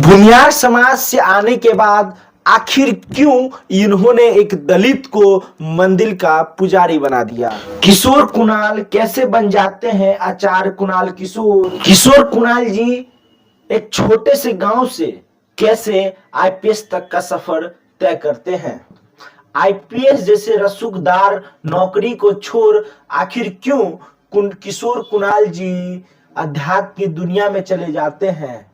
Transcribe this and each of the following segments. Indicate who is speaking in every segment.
Speaker 1: भूमिहार समाज से आने के बाद आखिर क्यों इन्होंने एक दलित को मंदिर का पुजारी बना दिया। किशोर कुणाल कैसे बन जाते हैं आचार्य कुणाल किशोर। किशोर कुणाल जी एक छोटे से गांव से कैसे आईपीएस तक का सफर तय करते हैं। आईपीएस जैसे रसूखदार नौकरी को छोड़ आखिर क्यों किशोर कुणाल जी अध्यात्म की दुनिया में चले जाते हैं।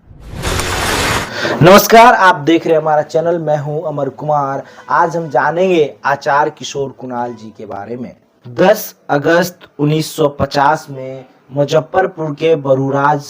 Speaker 1: नमस्कार, आप देख रहे हैं हमारा चैनल। मैं हूं अमर कुमार। आज हम जानेंगे आचार्य किशोर कुणाल जी के बारे में। 10 अगस्त 1950 में मुजफ्फरपुर के बरूराज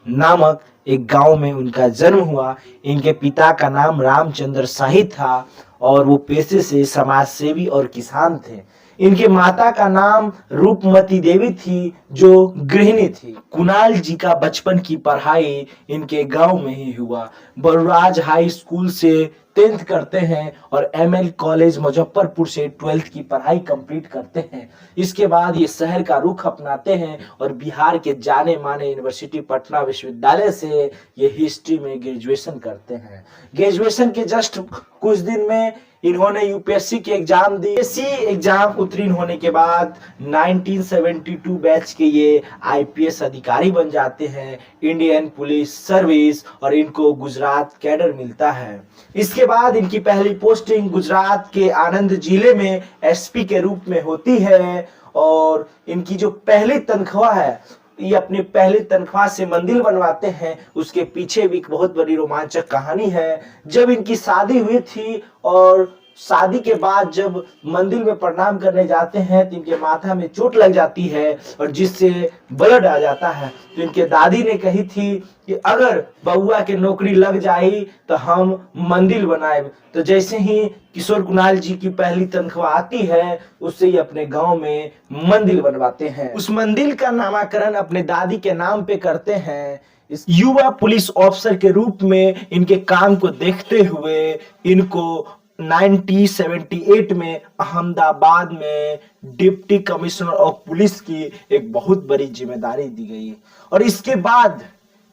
Speaker 1: नामक एक गांव में उनका जन्म हुआ। इनके पिता का नाम रामचंद्र शाही था और वो पेशे से समाज सेवी और किसान थे। इनके माता का नाम रूपमती देवी थी जो गृहिणी थी। कुणाल जी का बचपन की पढ़ाई इनके गांव में ही हुआ। बरूराज हाई स्कूल से 10th करते हैं और एमएल कॉलेज मुजफ्फरपुर से 12th की पढ़ाई कंप्लीट करते हैं। इसके बाद ये शहर का रुख अपनाते हैं और बिहार के जाने माने यूनिवर्सिटी पटना विश्वविद्यालय से ये हिस्ट्री में ग्रेजुएशन करते हैं। ग्रेजुएशन के जस्ट कुछ दिन में इन्होंने यूपीएससी की एग्जाम दी। एससी एग्जाम उत्तीर्ण होने के बाद 1972 बैच के ये आईपीएस अधिकारी बन जाते हैं, इंडियन पुलिस सर्विस, और इनको गुजरात कैडर मिलता है। इसके बाद इनकी पहली पोस्टिंग गुजरात के आनंद जिले में एसपी के रूप में होती है और इनकी जो पहली तनख्वाह है, ये अपनी पहली तनख्वाह से मंदिर बनवाते हैं। उसके पीछे भी एक बहुत बड़ी रोमांचक कहानी है। जब इनकी शादी हुई थी और शादी के बाद जब मंदिर में प्रणाम करने जाते हैं तो इनके माथा में चोट लग जाती है और जिससे ब्लड आ जाता है। तो इनके दादी ने कही थी कि अगर बउआ के नौकरी लग जाई तो हम मंदिर बनाए। तो जैसे ही किशोर कुणाल जी की पहली तनख्वाह आती है उससे ही अपने गांव में मंदिर बनवाते हैं। उस मंदिर का नामकरण अपने दादी के नाम पे करते हैं। इस युवा पुलिस ऑफिसर के रूप में इनके काम को देखते हुए इनको 1978 में अहमदाबाद में डिप्टी कमिश्नर ऑफ पुलिस की एक बहुत बड़ी जिम्मेदारी दी गई और इसके बाद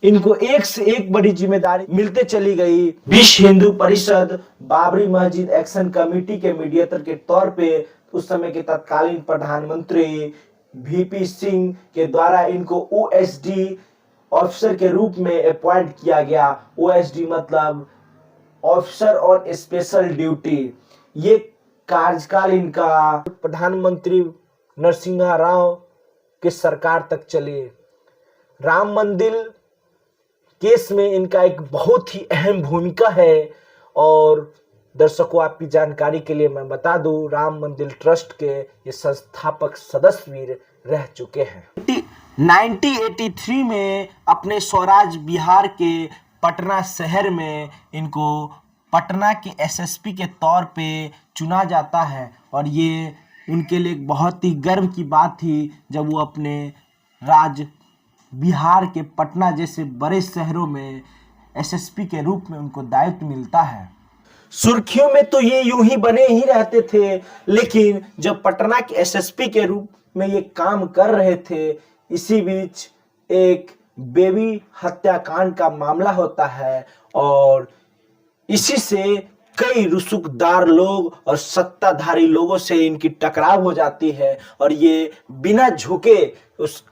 Speaker 1: इनको एक से एक बड़ी जिम्मेदारी मिलते चली गई। विश्व हिंदू परिषद बाबरी मस्जिद एक्शन कमेटी के मीडिएटर के तौर पे उस समय के तत्कालीन प्रधानमंत्री वीपी सिंह के द्वारा इनको ओएसडी ऑफिसर के रूप में अपॉइंट किया गया। ओएसडी मतलब ऑफिसर ऑन स्पेशल ड्यूटी। ये कार्यकाल इनका प्रधानमंत्री नरसिम्हा राव के सरकार तक चले। राम मंदिर केस में इनका एक बहुत ही अहम भूमिका है और दर्शकों आपकी जानकारी के लिए मैं बता दूं, राम मंदिर ट्रस्ट के ये संस्थापक सदस्य भी रह चुके हैं। 1983 में अपने स्वराज बिहार के पटना शहर में इनको पटना के एसएसपी के तौर पे चुना जाता है और ये उनके लिए एक बहुत ही गर्व की बात थी जब वो अपने बिहार के पटना जैसे बड़े शहरों में एसएसपी के रूप में उनको दायित्व मिलता है। सुर्खियों में तो ये यूं ही बने ही रहते थे, लेकिन जब पटना के एसएसपी के रूप में ये काम कर रहे थे, इसी बीच एक बेबी हत्याकांड का मामला होता है और इसी से कई रुसूखदार लोग और सत्ताधारी लोगों से इनकी टकराव हो जाती है और ये बिना झुके उस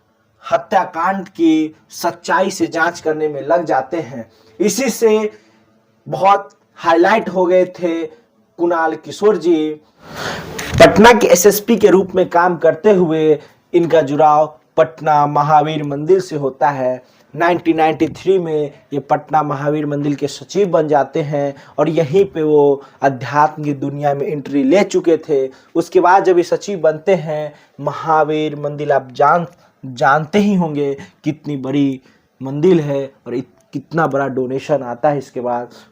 Speaker 1: हत्याकांड की सच्चाई से जांच करने में लग जाते हैं। इसी से बहुत हाईलाइट हो गए थे कुणाल किशोर जी। पटना के एसएसपी के रूप में काम करते हुए इनका जुड़ाव पटना महावीर मंदिर से होता है। 1993 में ये पटना महावीर मंदिर के सचिव बन जाते हैं और यहीं पे वो अध्यात्म की दुनिया में एंट्री ले चुके थे। उसके बाद जब ये सचिव बनते हैं, महावीर मंदिर आप जानते ही होंगे कितनी बड़ी मंदिर है और कितना बड़ा डोनेशन आता है।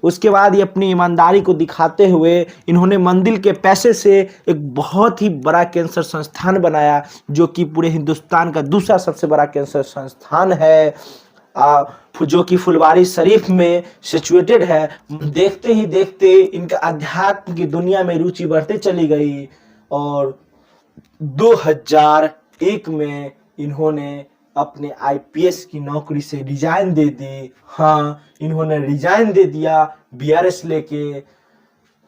Speaker 1: उसके बाद ये अपनी ईमानदारी को दिखाते हुए इन्होंने मंदिर के पैसे से एक बहुत ही बड़ा कैंसर संस्थान बनाया जो कि पूरे हिंदुस्तान का दूसरा सबसे बड़ा कैंसर संस्थान है, जो कि फुलवारी शरीफ में सिचुएटेड है। देखते ही देखते इनका अध्यात्म की दुनिया में रुचि बढ़ते चली गई और 2001 में इन्होंने अपने आईपीएस की नौकरी से रिजाइन दे दी। हाँ, इन्होंने रिजाइन दे दिया, बीआरएस लेके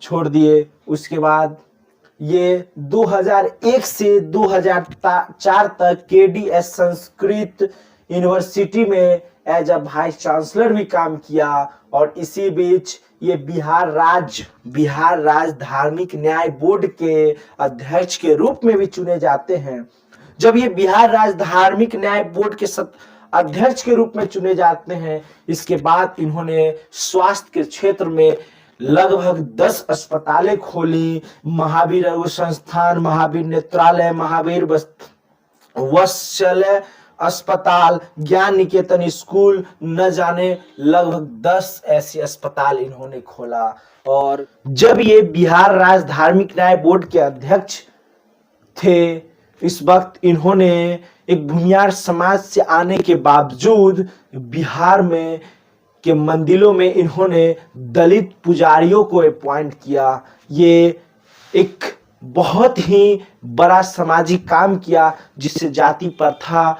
Speaker 1: छोड़ दिए। उसके बाद ये 2001 से 2004 तक केडीएस संस्कृत यूनिवर्सिटी में एज अ वाइस चांसलर भी काम किया। और इसी बीच ये बिहार राज्य धार्मिक न्याय बोर्ड के अध्यक्ष के रूप में भी चुने जाते हैं। जब ये बिहार राज्य धार्मिक न्याय बोर्ड के अध्यक्ष के रूप में चुने जाते हैं, इसके बाद इन्होंने स्वास्थ्य के क्षेत्र में लगभग 10 अस्पतालें खोली। महावीर अगु संस्थान, महावीर नेत्रालय, महावीर वत्सल्य अस्पताल, ज्ञान निकेतन स्कूल, न जाने लगभग 10 ऐसे अस्पताल इन्होंने खोला। और जब ये बिहार राज्य धार्मिक न्याय बोर्ड के अध्यक्ष थे, इस वक्त इन्होंने एक भूमियार समाज से आने के बावजूद बिहार में के मंदिरों में इन्होंने दलित पुजारियों को अपॉइंट किया। ये एक बहुत ही बड़ा सामाजिक काम किया, जिससे जाति प्रथा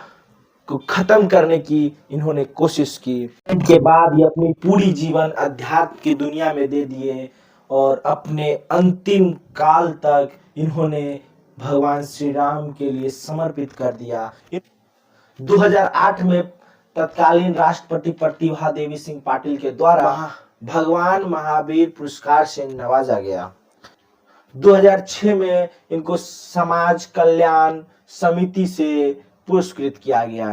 Speaker 1: को खत्म करने की इन्होंने कोशिश की। इनके बाद ये अपनी पूरी जीवन अध्यात्म की दुनिया में दे दिए और अपने अंतिम काल तक इन्होंने भगवान श्री राम के लिए समर्पित कर दिया। 2008 में तत्कालीन राष्ट्रपति प्रतिभा देवी सिंह पाटिल के द्वारा भगवान महावीर पुरस्कार से नवाजा गया। 2006 में इनको समाज कल्याण समिति से पुरस्कृत किया गया।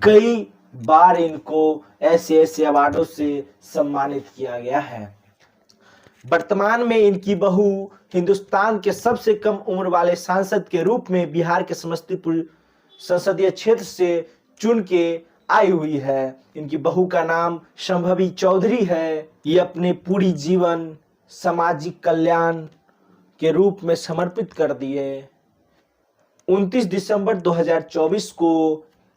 Speaker 1: कई बार इनको ऐसे अवार्डों से सम्मानित किया गया है। वर्तमान में इनकी बहू हिंदुस्तान के सबसे कम उम्र वाले सांसद के रूप में बिहार के समस्तीपुर संसदीय क्षेत्र से चुन के आई हुई है। इनकी बहू का नाम संभवी चौधरी है। ये अपने पूरी जीवन सामाजिक कल्याण के रूप में समर्पित कर दिए। 29 दिसंबर 2024 को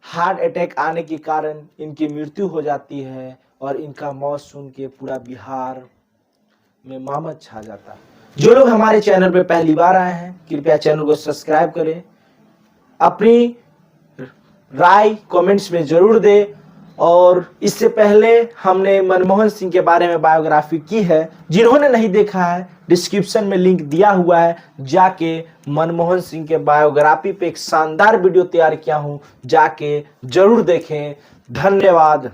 Speaker 1: हार्ट अटैक आने के कारण इनकी मृत्यु हो जाती है और इनका मौत सुन के पूरा बिहार में मामत छा जाता है। जो लोग हमारे चैनल पे पहली बार आए हैं, कृपया चैनल को सब्सक्राइब करें। अपनी राय कमेंट्स में जरूर दें। और इससे पहले हमने मनमोहन सिंह के बारे में बायोग्राफी की है। जिन्होंने नहीं देखा है, डिस्क्रिप्शन में लिंक दिया हुआ है, जाके मनमोहन सिंह के बायोग्राफी पे एक शानदार वीडियो तैयार किया हूं, जाके जरूर देखें। धन्यवाद।